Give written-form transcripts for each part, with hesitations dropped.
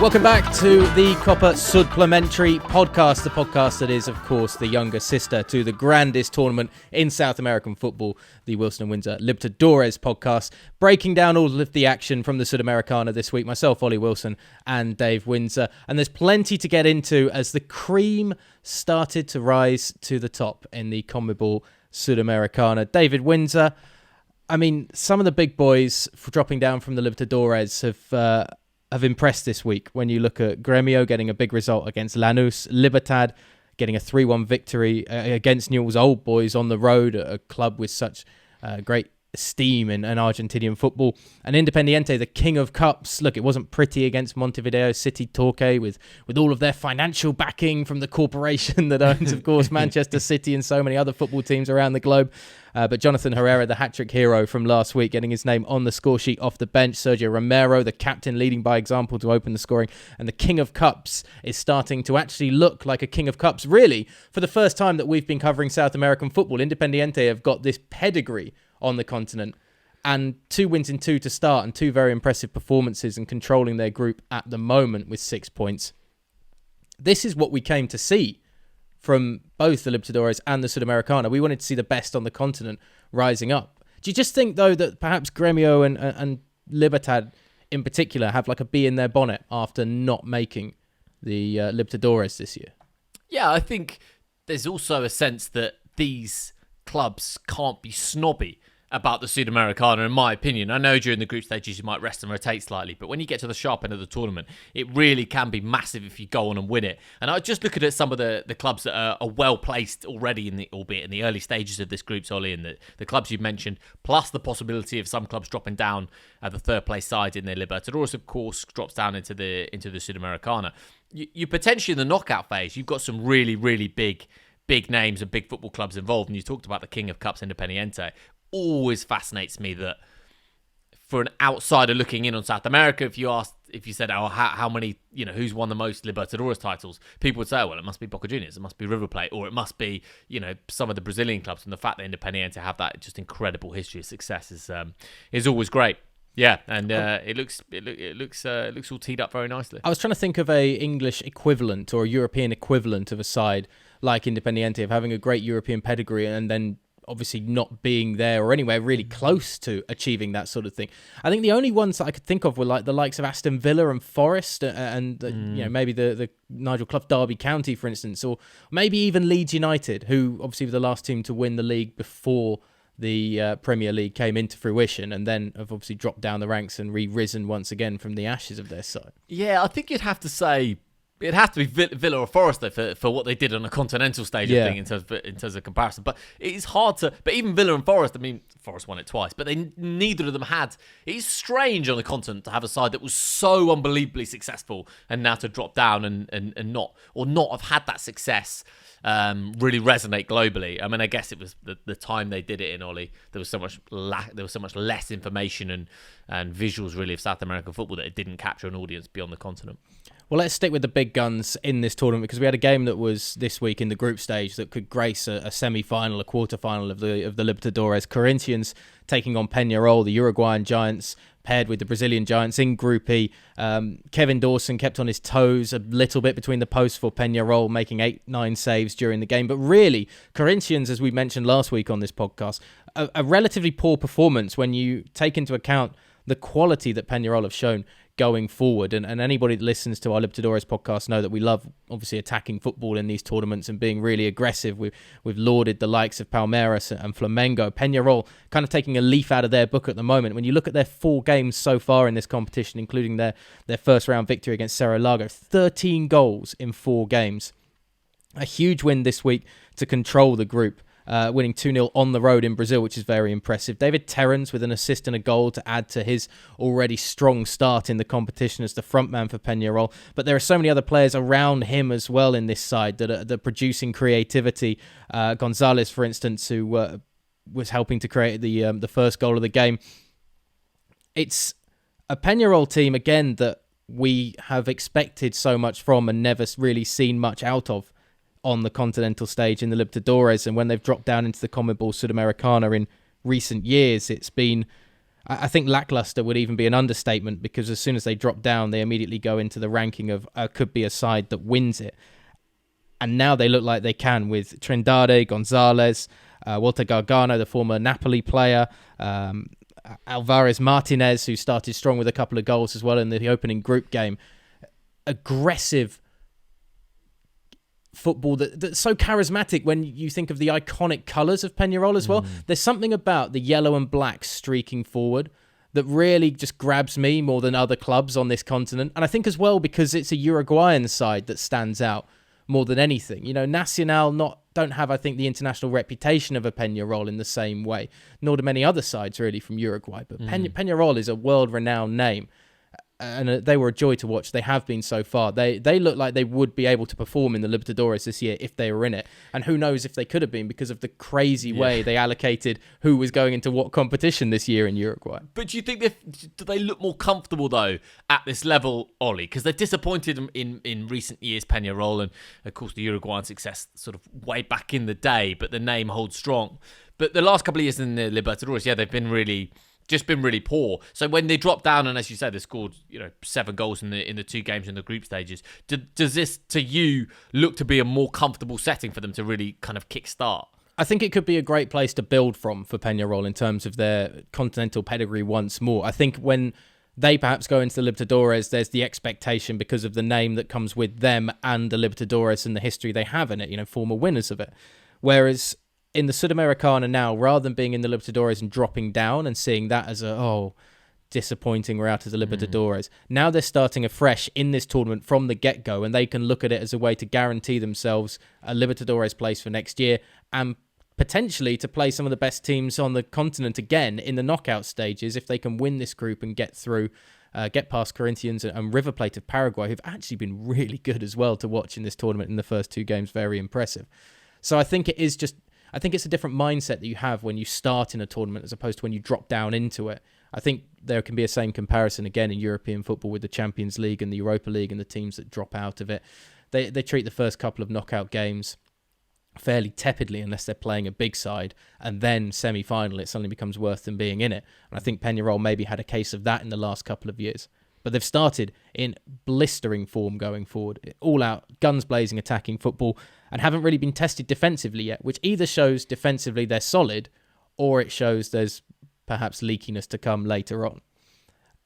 Welcome back to the Copa Sudplementary podcast, the podcast that is, of course, the younger sister to the grandest tournament in South American football, the Wilson and Windsor Libertadores podcast, breaking down all of the action from the Sudamericana this week. Myself, Ollie Wilson, and Dave Windsor. And there's plenty to get into as the cream started to rise to the top in the CONMEBOL Sudamericana. David Windsor, I mean, some of the big boys for dropping down from the Libertadores have impressed this week. When you look at Gremio getting a big result against Lanús, Libertad getting a 3-1 victory against Newell's Old Boys on the road, a club with such great esteem in Argentinian football, and Independiente, the king of cups. Look, it wasn't pretty against Montevideo City Torque with all of their financial backing from the corporation that owns, of course, Manchester City and so many other football teams around the globe. But Jonathan Herrera, the hat-trick hero from last week, getting his name on the score sheet off the bench. Sergio Romero, the captain, leading by example to open the scoring. And the king of cups is starting to actually look like a king of cups. Really, for the first time that we've been covering South American football, Independiente have got this pedigree on the continent, and 2 wins in 2 to start, and 2 very impressive performances, and controlling their group at the moment with 6 points. This is what we came to see from both the Libertadores and the Sudamericana. We wanted to see the best on the continent rising up. Do you just think, though, that perhaps Gremio and Libertad in particular have like a bee in their bonnet after not making the Libertadores this year? Yeah, I think there's also a sense that these clubs can't be snobby about the Sudamericana, in my opinion. I know during the group stages you might rest and rotate slightly, but when you get to the sharp end of the tournament, it really can be massive if you go on and win it. And I was just looking at some of the clubs that are well placed already, albeit in the early stages of this group, Ollie, and the clubs you've mentioned, plus the possibility of some clubs dropping down at the third place side in their Libertadores, of course, drops down into the Sudamericana. You potentially in the knockout phase, you've got some really, really big names and big football clubs involved. And you talked about the king of cups, Independiente. Always fascinates me that for an outsider looking in on South America, if you said, oh, how many, who's won the most Libertadores titles, people would say, well, it must be Boca Juniors, it must be River Plate, or it must be, some of the Brazilian clubs. And the fact that Independiente have that just incredible history of success is always great. Yeah, and it looks all teed up very nicely. I was trying to think of a English equivalent or a European equivalent of a side like Independiente, of having a great European pedigree and then obviously not being there or anywhere really close to achieving that sort of thing. I think the only ones that I could think of were like the likes of Aston Villa and Forest and maybe the Nigel Clough Derby County, for instance, or maybe even Leeds United, who obviously were the last team to win the league before the Premier League came into fruition, and then have obviously dropped down the ranks and re-risen once again from the ashes of their side. Yeah, I think you'd have to say it'd have to be Villa or Forest though for what they did on a continental stage, I think, in terms of comparison. But it is hard to. But even Villa and Forest, I mean, Forest won it twice, but neither of them had. It is strange on the continent to have a side that was so unbelievably successful and now to drop down and not have had that success really resonate globally. I mean, I guess it was the time they did it in, Ollie. There was so much less information and visuals really of South American football that it didn't capture an audience beyond the continent. Well, let's stick with the big guns in this tournament, because we had a game that was this week in the group stage that could grace a semi-final, a quarter-final of the Libertadores. Corinthians taking on Peñarol, the Uruguayan giants, paired with the Brazilian giants in Group E. Kevin Dawson kept on his toes a little bit between the posts for Peñarol, making 8-9 saves during the game. But really, Corinthians, as we mentioned last week on this podcast, a relatively poor performance when you take into account the quality that Peñarol have shown going forward. And anybody that listens to our Libertadores podcast know that we love, obviously, attacking football in these tournaments and being really aggressive. We've lauded the likes of Palmeiras and Flamengo. Peñarol kind of taking a leaf out of their book at the moment. When you look at their 4 games so far in this competition, including their first round victory against Cerro Largo, 13 goals in 4 games. A huge win this week to control the group. Winning 2-0 on the road in Brazil, which is very impressive. David Terrans with an assist and a goal to add to his already strong start in the competition as the frontman for Peñarol. But there are so many other players around him as well in this side that are producing creativity. Gonzalez, for instance, who was helping to create the first goal of the game. It's a Peñarol team, again, that we have expected so much from and never really seen much out of on the continental stage in the Libertadores. And when they've dropped down into the CONMEBOL Sudamericana in recent years, it's been I think lackluster would even be an understatement, because as soon as they drop down, they immediately go into the ranking of could be a side that wins it. And now they look like they can, with Trindade, Gonzalez, Walter Gargano, the former Napoli player, Alvarez Martinez, who started strong with a couple of goals as well in the opening group game. Aggressive football that's so charismatic when you think of the iconic colours of Peñarol as well. There's something about the yellow and black streaking forward that really just grabs me more than other clubs on this continent. And I think as well because it's a Uruguayan side that stands out more than anything. Nacional don't have, I think, the international reputation of a Peñarol in the same way, nor do many other sides really from Uruguay. But Peñarol is a world-renowned name. And they were a joy to watch. They have been so far. They look like they would be able to perform in the Libertadores this year if they were in it. And who knows if they could have been, because of the crazy way they allocated who was going into what competition this year in Uruguay. But do you think do they look more comfortable, though, at this level, Ollie? Because they've disappointed in recent years, Peñarol, and, of course, the Uruguayan success sort of way back in the day, but the name holds strong. But the last couple of years in the Libertadores, they've been really poor. So when they drop down, and as you said, they scored 7 goals in the 2 games in the group stages, does this to you look to be a more comfortable setting for them to really kind of kickstart? I think it could be a great place to build from for Peñarol in terms of their continental pedigree once more. I think when they perhaps go into the Libertadores, there's the expectation because of the name that comes with them and the Libertadores and the history they have in it, former winners of it. Whereas in the Sudamericana now, rather than being in the Libertadores and dropping down and seeing that as disappointing, we're out of the Libertadores. Now they're starting afresh in this tournament from the get-go, and they can look at it as a way to guarantee themselves a Libertadores place for next year and potentially to play some of the best teams on the continent again in the knockout stages if they can win this group and get through, get past Corinthians and River Plate of Paraguay, who've actually been really good as well to watch in this tournament in the first 2 games. Very impressive. So I think it's a different mindset that you have when you start in a tournament as opposed to when you drop down into it. I think there can be a same comparison again in European football with the Champions League and the Europa League and the teams that drop out of it. They treat the first couple of knockout games fairly tepidly unless they're playing a big side, and then semi-final it suddenly becomes worth them being in it. And I think Peñarol maybe had a case of that in the last couple of years. But they've started in blistering form going forward, all out, guns blazing, attacking football, and haven't really been tested defensively yet, which either shows defensively they're solid, or it shows there's perhaps leakiness to come later on.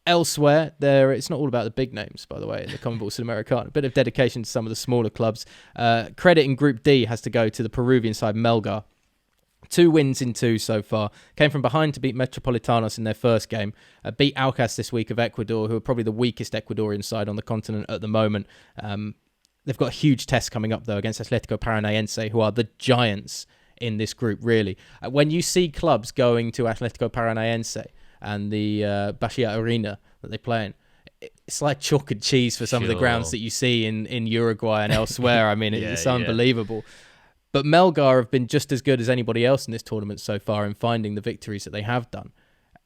Elsewhere, it's not all about the big names, by the way, in the CONMEBOL Sudamericana. A bit of dedication to some of the smaller clubs. Credit in Group D has to go to the Peruvian side, Melgar. 2 wins in 2 so far. Came from behind to beat Metropolitanos in their first game. Beat Aucas this week of Ecuador, who are probably the weakest Ecuadorian side on the continent at the moment. They've got a huge test coming up, though, against Atlético Paranaense, who are the giants in this group, really. When you see clubs going to Atlético Paranaense and the Bashia Arena that they play in, it's like chalk and cheese for some of the grounds that you see in Uruguay and elsewhere. I mean, it's unbelievable. But Melgar have been just as good as anybody else in this tournament so far in finding the victories that they have done.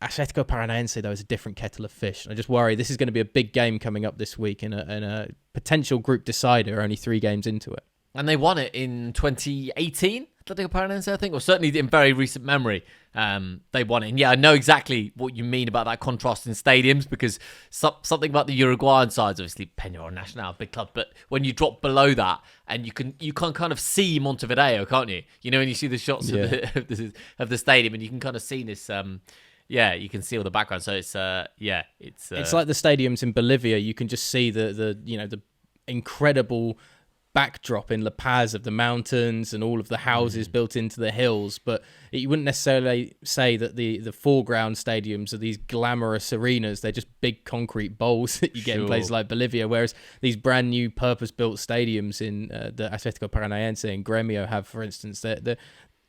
Atlético Paranaense, though, is a different kettle of fish. I just worry this is going to be a big game coming up this week in a potential group decider only 3 games into it. And they won it in 2018, Atlético Paranaense, I think, or certainly in very recent memory. They won it. And I know exactly what you mean about that contrast in stadiums, because something about the Uruguayan sides, obviously Peñarol Nacional, big club, but when you drop below that and you can kind of see Montevideo, can't you? And you see the shots of the stadium and you can kind of see this. You can see all the background. So it's like the stadiums in Bolivia. You can just see the incredible backdrop in La Paz of the mountains and all of the houses built into the hills, but you wouldn't necessarily say that the foreground stadiums are these glamorous arenas. They're just big concrete bowls that you get in places like Bolivia, whereas these brand new purpose-built stadiums in the Atlético Paranaense and Gremio have, for instance,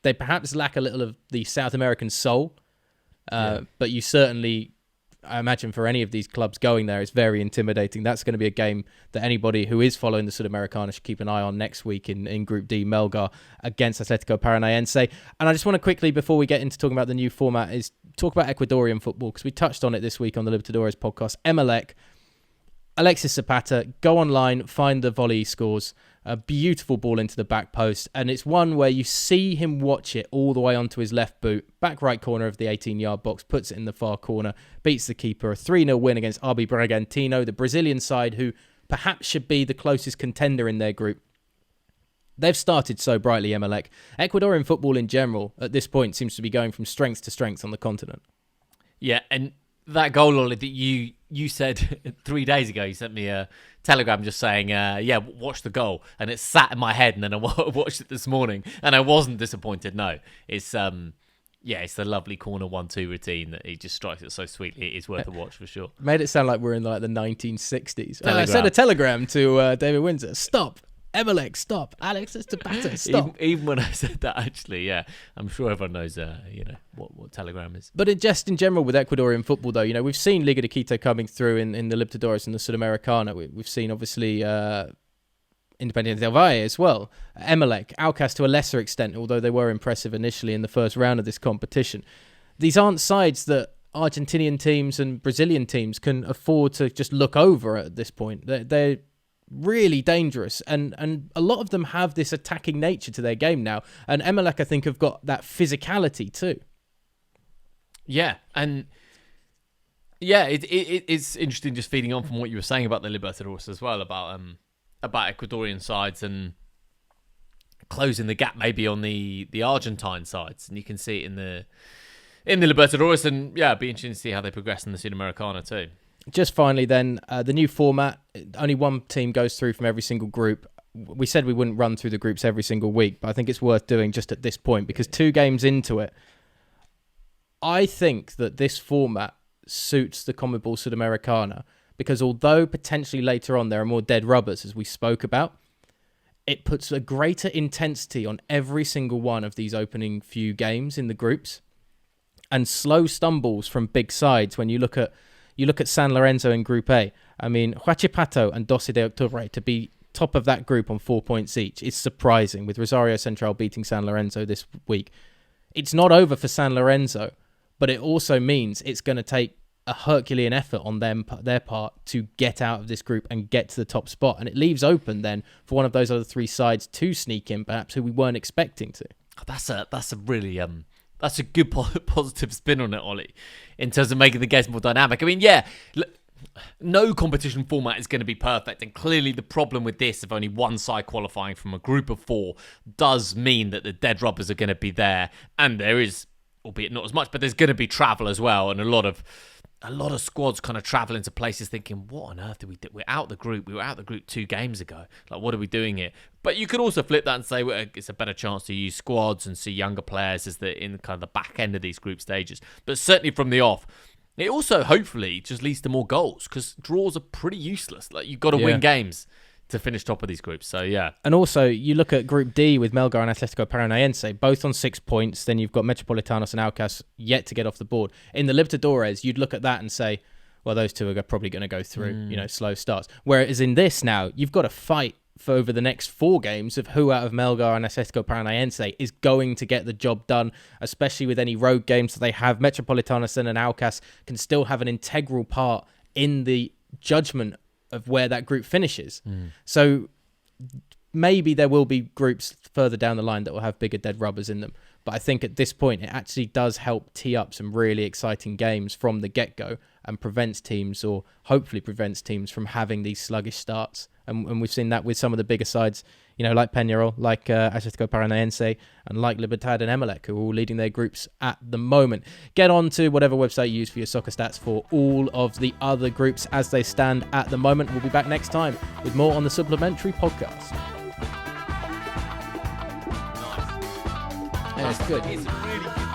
they perhaps lack a little of the South American soul, but you certainly, I imagine for any of these clubs going there, it's very intimidating. That's going to be a game that anybody who is following the Sudamericana should keep an eye on next week in Group D, Melgar against Atlético Paranaense. And I just want to quickly, before we get into talking about the new format, is talk about Ecuadorian football, because we touched on it this week on the Libertadores podcast. Emelec, Alexis Zapata, go online, find the volley scores A beautiful ball into the back post, and it's one where you see him watch it all the way onto his left boot, back right corner of the 18-yard box, puts it in the far corner, beats the keeper. A 3-0 win against RB Bragantino, the Brazilian side who perhaps should be the closest contender in their group. They've started so brightly, Emelec. Ecuadorian football in general, at this point, seems to be going from strength to strength on the continent. Yeah, and that goal, Ollie, that you said 3 days ago, you sent me a telegram just saying, watch the goal. And it sat in my head, and then I watched it this morning, and I wasn't disappointed, no. It's the lovely corner 1-2 routine that he just strikes it so sweetly. It is worth a watch for sure. Made it sound like we're in like the 1960s. I sent a telegram to David Windsor. Stop. Emelec, stop. Alex Estabato, stop. Even when I said that, actually, yeah, I'm sure everyone knows, what Telegram is. But just in general with Ecuadorian football, though, we've seen Liga de Quito coming through in the Libertadores and the Sudamericana. We've seen, obviously, Independiente del Valle as well. Emelec, Aucas to a lesser extent, although they were impressive initially in the first round of this competition. These aren't sides that Argentinian teams and Brazilian teams can afford to just look over at this point. They're really dangerous, and a lot of them have this attacking nature to their game now, and Emelec, I think, have got that physicality too. Yeah, and it's interesting just feeding on from what you were saying about the Libertadores as well, about Ecuadorian sides and closing the gap maybe on the Argentine sides, and you can see it in the Libertadores, and it'd be interesting to see how they progress in the Sudamericana too. Just finally then, the new format, only one team goes through from every single group. We said we wouldn't run through the groups every single week, but I think it's worth doing just at this point, because 2 games into it, I think that this format suits the CONMEBOL Sudamericana, because although potentially later on there are more dead rubbers, as we spoke about, it puts a greater intensity on every single one of these opening few games in the groups, and slow stumbles from big sides. When you look at San Lorenzo in Group A. I mean, Huachipato and 12 de Octubre to be top of that group on 4 points each is surprising, with Rosario Central beating San Lorenzo this week. It's not over for San Lorenzo, but it also means it's going to take a Herculean effort on their part to get out of this group and get to the top spot. And it leaves open then for one of those other 3 sides to sneak in, perhaps, who we weren't expecting to. That's a really... That's a good positive spin on it, Ollie, in terms of making the games more dynamic. I mean, no competition format is going to be perfect, and clearly the problem with this of only one side qualifying from a group of 4 does mean that the dead rubbers are going to be there, and there is, albeit not as much, but there's going to be travel as well, and a lot of squads kind of travel into places thinking, what on earth did we do? We're out the group. We were out the group 2 games ago. Like, what are we doing here? But you could also flip that and say, well, it's a better chance to use squads and see younger players in kind of the back end of these group stages. But certainly from the off, it also hopefully just leads to more goals, because draws are pretty useless. Like, you've got to win games to finish top of these groups. So, yeah. And also, you look at Group D with Melgar and Atlético Paranaense, both on 6 points. Then you've got Metropolitanos and Aucas yet to get off the board. In the Libertadores, you'd look at that and say, well, those 2 are probably going to go through, slow starts. Whereas in this now, you've got to fight for over the next 4 games of who out of Melgar and Atlético Paranaense is going to get the job done, especially with any road games that they have. Metropolitanos and Aucas can still have an integral part in the judgment of where that group finishes. So maybe there will be groups further down the line that will have bigger dead rubbers in them. But I think at this point, it actually does help tee up some really exciting games from the get-go, and prevents teams, or hopefully prevents teams, from having these sluggish starts. And we've seen that with some of the bigger sides, like Peñarol, like Atlético Paranaense, and like Libertad and Emelec, who are all leading their groups at the moment. Get on to whatever website you use for your soccer stats for all of the other groups as they stand at the moment. We'll be back next time with more on the Supplementary podcast. Nice. Yeah, it's good. It's really good.